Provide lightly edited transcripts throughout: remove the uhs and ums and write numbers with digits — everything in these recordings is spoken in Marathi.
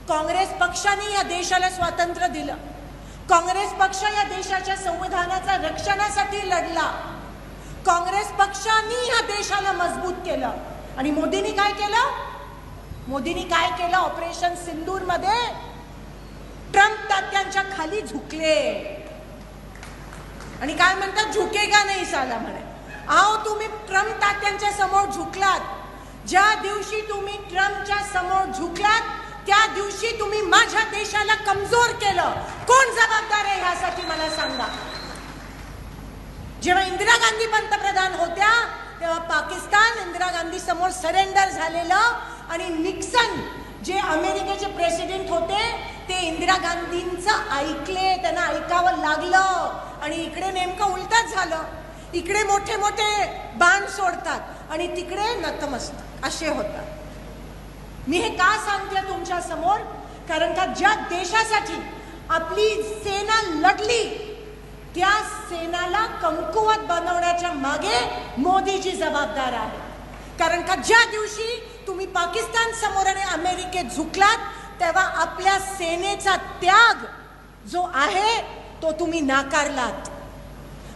काँग्रेस पक्षाने या देशाला स्वातंत्र्य दिलं. काँग्रेस पक्ष या देशाच्या संविधानाच्या रक्षणासाठी लढला. काँग्रेस पक्षाने या देशाला मजबूत केलं. आणि मोदींनी काय केलं? मोदींनी काय केलं? ऑपरेशन सिंदूर मध्ये ट्रम्प तात्यांच्या खाली झुकले आणि काय म्हणतात, झुकेगा नाही साला म्हणे. आओ, तुम्ही ट्रम्प तात्यांच्या समोर झुकलात. ज्या दिवशी तुम्ही ट्रम्पच्या समोर झुकलात त्या दिवशी तुम्ही माझ्या देशाला कमजोर केलं. कोण जबाबदार आहे यासाठी मला सांगा. जेव्हा इंदिरा गांधी पंतप्रधान होत्या तेव्हा पाकिस्तान इंदिरा गांधी समोर सरेंडर झालेलं आणि निक्सन जे अमेरिकेचे प्रेसिडेंट होते ते इंदिरा गांधींचं ऐकले, त्यांना ऐकावं लागलं. आणि इकडे नेमकं उलटच झालं. इकडे मोठे मोठे बाण सोडतात आणि तिकडे नतमस्तक असे होतात. मी हे का सांगते तुमच्या समोर? कारण का ज्या देशासाठी आपली सेना लढली त्या सेनाला कमकुवत बनवण्याच्या मागे मोदीजी जबाबदार आहे. कारण का ज्या दिवशी तुम्ही पाकिस्तान समोर आणि अमेरिकेत झुकलात तेव्हा आपल्या सेनेचा त्याग जो आहे तो तुम्ही नाकारलात.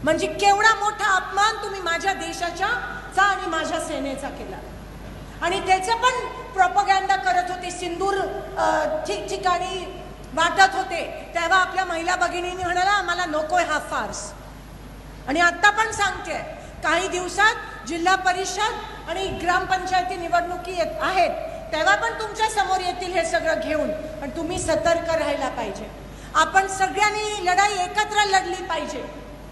म्हणजे केवढा मोठा अपमान तुम्ही माझ्या देशाचा आणि माझ्या सेनेचा केला. आणि त्याचं पण प्रोपगॅन्डा करत होते. सिंदूर ठिकठिकाणी वाटत होते तेव्हा आपल्या महिला भगिनींनी म्हणाला आम्हाला नकोय हा फार्स. आणि आता पण सांगते, काही दिवसात जिल्हा परिषद आणि ग्रामपंचायती निवडणुकी आहेत तेव्हा पण तुमच्या समोर येतील हे सगळं घेऊन. पण तुम्ही सतर्क राहायला पाहिजे. आपण सगळ्यांनी लढाई एकत्र लढली पाहिजे.